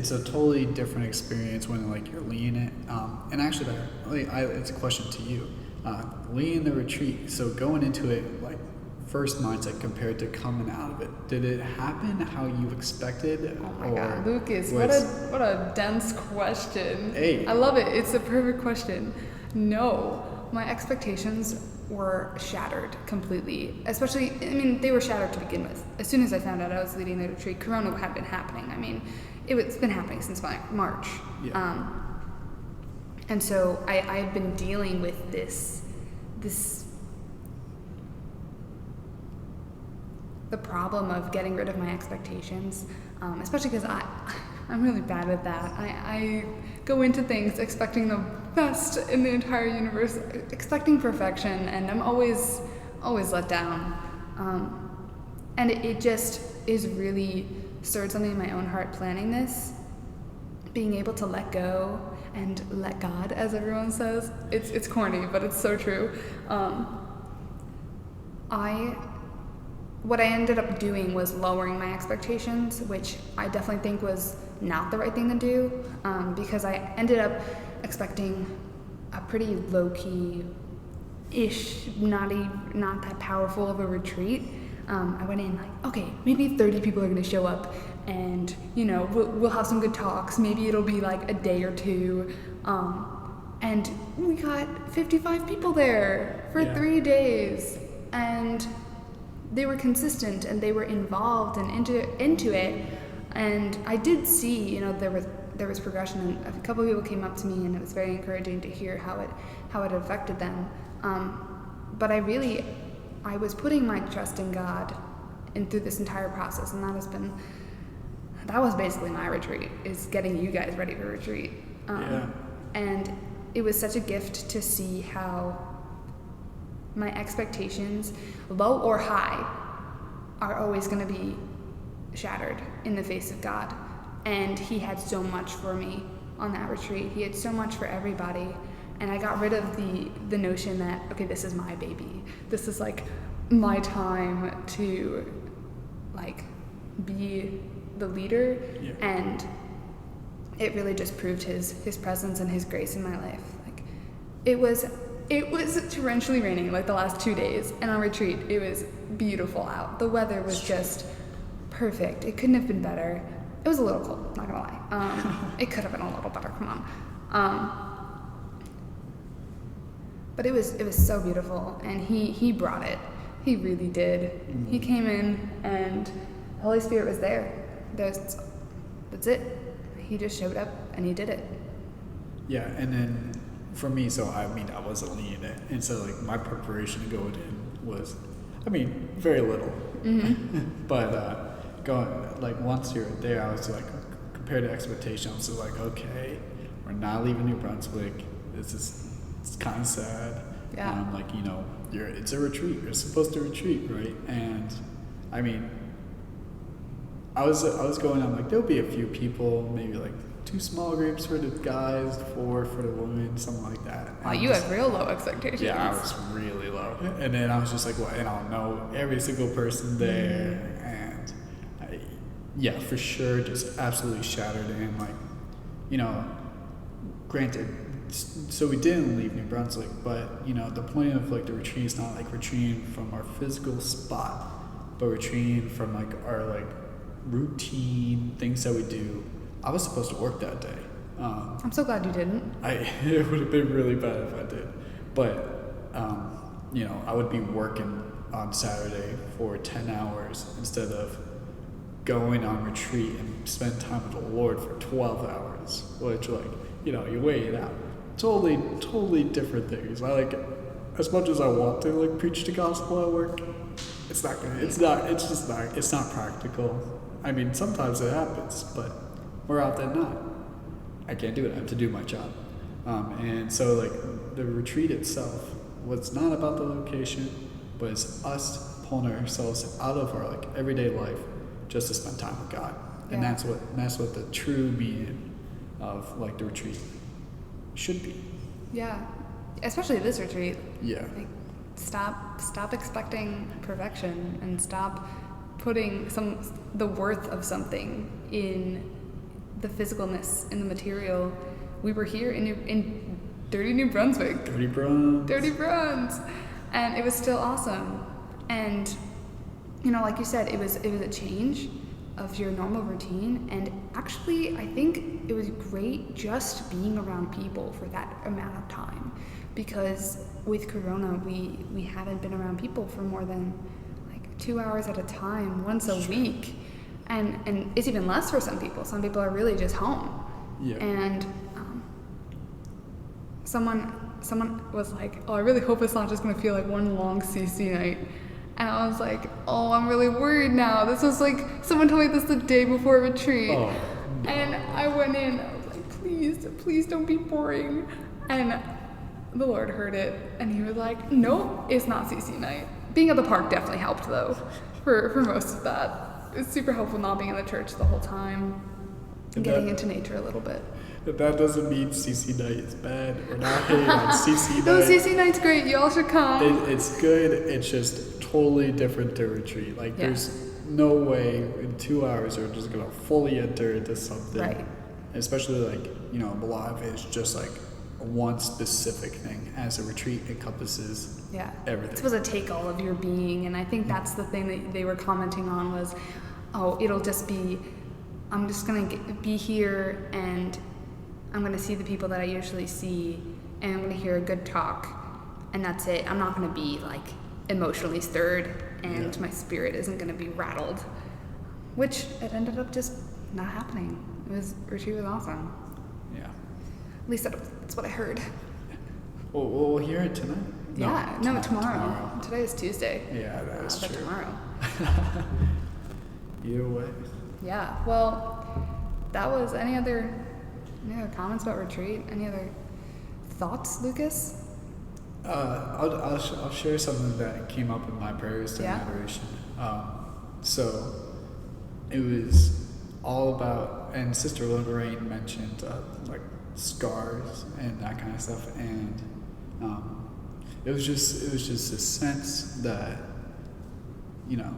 It's a totally different experience when like you're leading it. And actually, it's a question to you. Leading the retreat. So going into it, like first mindset compared to coming out of it, did it happen how you expected? Oh my God, Lucas, what a dense question. Hey. I love it. It's a perfect question. No, my expectations were shattered completely. Especially, I mean, they were shattered to begin with. As soon as I found out I was leading the retreat, Corona had been happening. I mean, it's been happening since March. Yeah. And so I had been dealing with this, the problem of getting rid of my expectations, especially because I'm really bad with that. I go into things expecting the best in the entire universe, expecting perfection, and I'm always let down. And it just is really stirred something in my own heart planning this, being able to let go and let God, as everyone says. It's corny, but it's so true. What I ended up doing was lowering my expectations, which I definitely think was not the right thing to do, because I ended up expecting a pretty low-key-ish, not that powerful of a retreat. I went in like, okay, maybe 30 people are going to show up, and we'll have some good talks. Maybe it'll be like a day or two, and we got 55 people there for 3 days, and they were consistent and they were involved and into it. And I did see, there was progression, and a couple of people came up to me, and it was very encouraging to hear how it affected them. But I was putting my trust in God and through this entire process, and that was basically my retreat, is getting you guys ready for retreat. And it was such a gift to see how my expectations, low or high, are always going to be shattered in the face of God. And He had so much for me on that retreat. He had so much for everybody. And I got rid of the notion that, okay, this is my baby. This is like my time to like be the leader. Yeah. And it really just proved his presence and His grace in my life. Like it was torrentially raining like the last 2 days, and on retreat it was beautiful out. The weather was just perfect. It couldn't have been better. It was a little cold, not gonna lie. It could have been a little better, come on. But it was so beautiful, and he brought it. He really did. Mm-hmm. He came in, and the Holy Spirit was there. That's it. He just showed up and He did it. Yeah, and then for me, so I wasn't leading it, and so like my preparation going in was, very little. Mm-hmm. But going like once you're there, I was like, compared to expectations, I was like, okay, we're not leaving New Brunswick. It's kind of sad. Yeah. It's a retreat. You're supposed to retreat, right? And I was going on like there'll be a few people, maybe like 2 small groups for the guys, 4 for the women, something like that. Wow, you had real low expectations. Yeah, I was really low. And then I was just like, well, and I'll know every single person there. And for sure, just absolutely shattered. And granted, so we didn't leave New Brunswick, but the point of like the retreat is not like retreating from our physical spot, but retreating from like our like routine things that we do. I was supposed to work that day. I'm so glad you didn't. It would have been really bad if I did. But, I would be working on Saturday for 10 hours instead of going on retreat and spend time with the Lord for 12 hours, which you weigh it out. Totally different things. As much as I want to preach the gospel at work, it's not good. It's not practical. Sometimes it happens, but more often than not, I can't do it. I have to do my job. And so the retreat itself was not about the location, but it's us pulling ourselves out of our everyday life just to spend time with God. Yeah. And that's what the true meaning of the retreat should be. Yeah. Especially this retreat. Yeah. Stop expecting perfection, and stop putting the worth of something in the physicalness in the material. We were here in dirty New Brunswick. Dirty Bruns. Dirty Bruns. And it was still awesome. And, you know, like you said, it was a change of your normal routine. And actually, I think it was great just being around people for that amount of time. Because with Corona, we haven't been around people for more than like 2 hours at a time, once a week. And it's even less for some people. Some people are really just home. Yeah. And someone was like, oh, I really hope it's not just going to feel like one long CC night. And I was like, oh, I'm really worried now. This was like, someone told me this the day before retreat. Oh, no. And I went in, I was like, please don't be boring. And the Lord heard it, and he was like, nope, it's not CC night. Being at the park definitely helped, though, for most of that. It was super helpful not being in the church the whole time, and getting into nature a little bit. But that doesn't mean CC night is bad. We're not hating on CC night. No, CC night's great. You all should come. It's good. It's just totally different to retreat. Like, there's no way in 2 hours we're just going to fully enter into something. Right. Especially, like, you know, Live is just, like, one specific thing, as a retreat encompasses everything. It's supposed to take all of your being, and I think that's the thing that they were commenting on was, oh, it'll just be, I'm just going to be here, and I'm going to see the people that I usually see, and I'm going to hear a good talk, and that's it. I'm not going to be, like, emotionally stirred, and my spirit isn't going to be rattled, which it ended up just not happening. Retreat was awesome. Yeah. At least that's what I heard. Well, we'll hear it tonight. No, tomorrow. Today is Tuesday. Yeah, that is but true. Tomorrow. Either way. Yeah. Well, that was any other comments about retreat? Any other thoughts, Lucas? I'll share something that came up in my prayers during adoration. So it was all about, and Sister Lorraine mentioned like scars and that kind of stuff, and it was just a sense that, you know,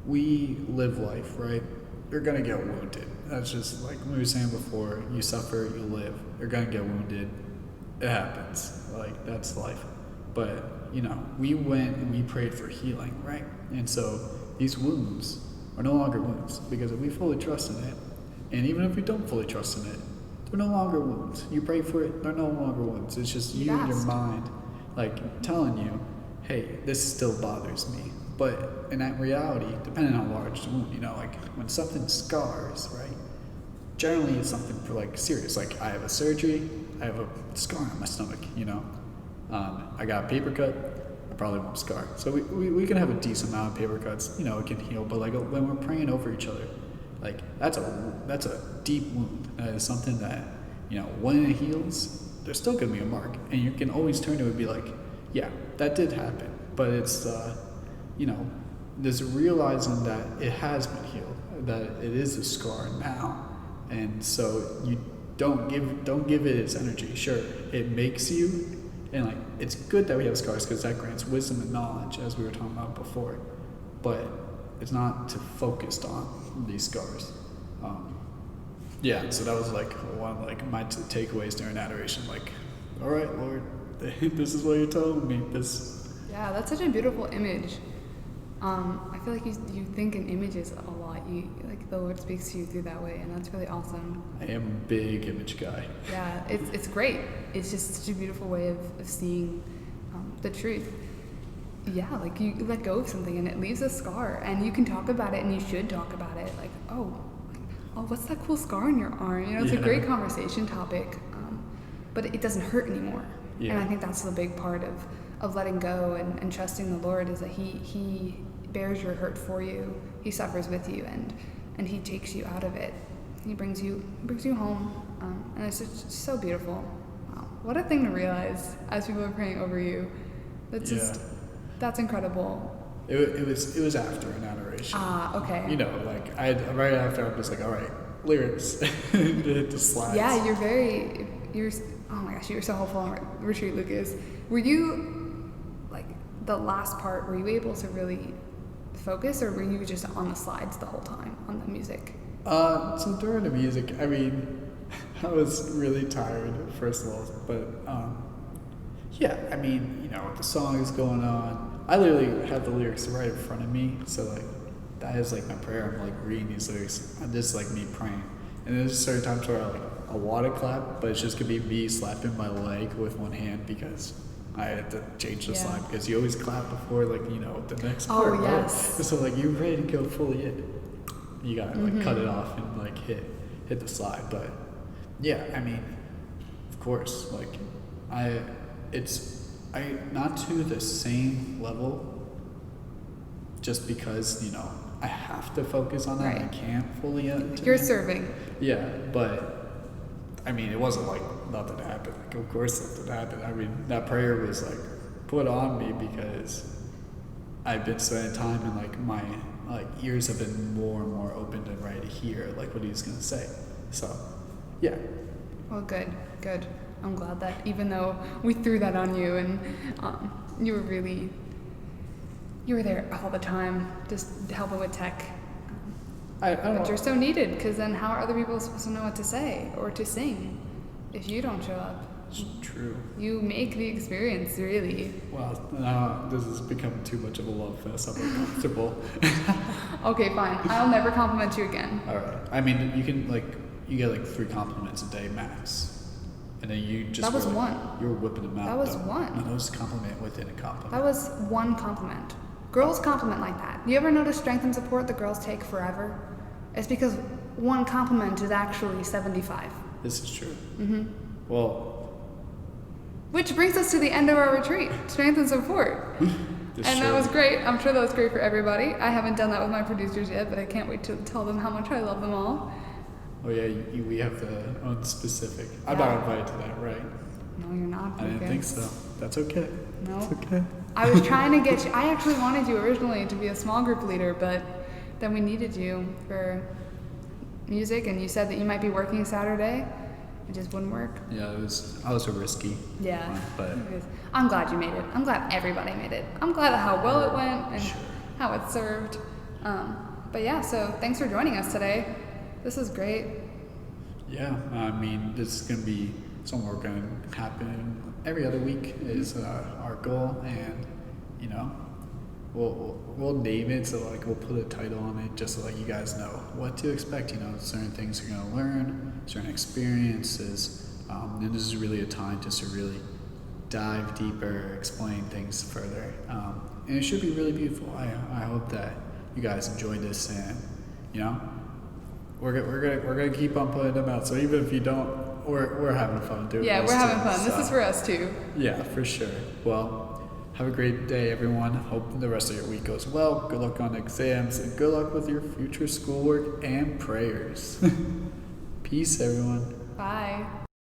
we live life, right? You're gonna get wounded. That's just like we were saying before. You suffer, you live. You're gonna get wounded. It happens. Like, that's life. But, you know, we went and we prayed for healing, right? And so these wounds are no longer wounds, because if we fully trust in it, and even if we don't fully trust in it, they're no longer wounds. You pray for it, they're no longer wounds. It's just you and your mind, like, telling you, hey, this still bothers me. But in that reality, depending on how large the wound, you know, like when something scars, right? Generally, it's something for like serious. Like, I have a surgery, I have a scar on my stomach, you know. I got a paper cut, I probably won't scar. So we can have a decent amount of paper cuts, you know, it can heal. But like when we're praying over each other, like that's a deep wound. That is something that, you know, when it heals, there's still gonna be a mark, and you can always turn to it and be like, yeah, that did happen. But it's you know, there's realizing that it has been healed, that it is a scar now, and so you don't give it its energy. Sure, it makes you, and like it's good that we have scars because that grants wisdom and knowledge, as we were talking about before, but it's not to focus on these scars. So that was like one of like my takeaways during adoration. Like, all right, Lord, this is what you're telling me. Yeah, that's such a beautiful image. I feel like you think in images a lot. You like the Lord speaks to you through that way, and that's really awesome. I am a big image guy. Yeah, it's great. It's just such a beautiful way of seeing the truth. Yeah, like you let go of something and it leaves a scar, and you can talk about it, and you should talk about it. Like, oh, what's that cool scar on your arm? You know, it's a great conversation topic, but it doesn't hurt anymore. Yeah. And I think that's the big part of letting go and trusting the Lord, is that He bears your hurt for you. He suffers with you, and He takes you out of it. He brings you home, and it's just so beautiful. Wow, what a thing to realize as people are praying over you. That's incredible. It was after an adoration. Okay. You know, like right after I'm just like, all right, lyrics, hit the slides. Yeah, you're oh my gosh, you were so helpful on retreat, Lucas. Were you, like, the last part, were you able to really focus, or were you just on the slides the whole time, on the music? So during the music, I mean, I was really tired first of all, but yeah, I mean, you know, the song is going on. I literally have the lyrics right in front of me, so like that is like my prayer. I'm like reading these lyrics. I'm just like me praying, and there's certain times where I want to clap, but it's just gonna be me slapping my leg with one hand because I had to change the slide because you always clap before like you know the next part. Oh yes. Right? So like you're ready to go fully in, you gotta like cut it off and like hit the slide. But yeah, I mean, of course, like I not to the same level, just because you know I have to focus on that. Right. I can't fully. You're serving. Yeah, but I mean, it wasn't like nothing happened. Like, of course, something happened. I mean, that prayer was like put on me because I've been spending time and like my like ears have been more and more open to right to hear like what he was gonna say. So, yeah. Well, good. I'm glad that even though we threw that on you and you were there all the time, just helping with tech. But you're so needed, because then how are other people supposed to know what to say or to sing if you don't show up? It's true. You make the experience, really. Well, now this has become too much of a love fest. I'm uncomfortable. Okay, fine. I'll never compliment you again. All right. I mean, you can you get like 3 compliments a day max. And then you just That was were, one. You were whipping them out. That was though. one. No, that was compliment within a compliment. That was one compliment. Girls compliment like that. You ever notice strength and support the girls take forever? It's because one compliment is actually 75. This is true. Mm-hmm. Well, which brings us to the end of our retreat, strength and support. That was great. I'm sure that was great for everybody. I haven't done that with my producers yet, but I can't wait to tell them how much I love them all. Oh yeah, we have the unspecific. I'm not invited to that, right? No, you're not. I didn't think so. That's okay. No. It's okay. I was trying to get you. I actually wanted you originally to be a small group leader, but then we needed you for music, and you said that you might be working Saturday. It just wouldn't work. Yeah, I was a risky. Yeah. One, but I'm glad you made it. I'm glad everybody made it. I'm glad at how well it went and how it served. But yeah, so thanks for joining us today. This is great. Yeah, I mean, this is going to be something we're going to happen every other week is our goal, and you know, we'll name it, so like we'll put a title on it just so like you guys know what to expect. You know, certain things you're going to learn, certain experiences, and this is really a time just to really dive deeper, explain things further, and it should be really beautiful. I hope that you guys enjoyed this, and you know. We're gonna keep on putting them out. So even if you don't, we're having fun doing. Yeah, we're having fun. So. This is for us too. Yeah, for sure. Well, have a great day, everyone. Hope the rest of your week goes well. Good luck on exams, and good luck with your future schoolwork and prayers. Peace, everyone. Bye.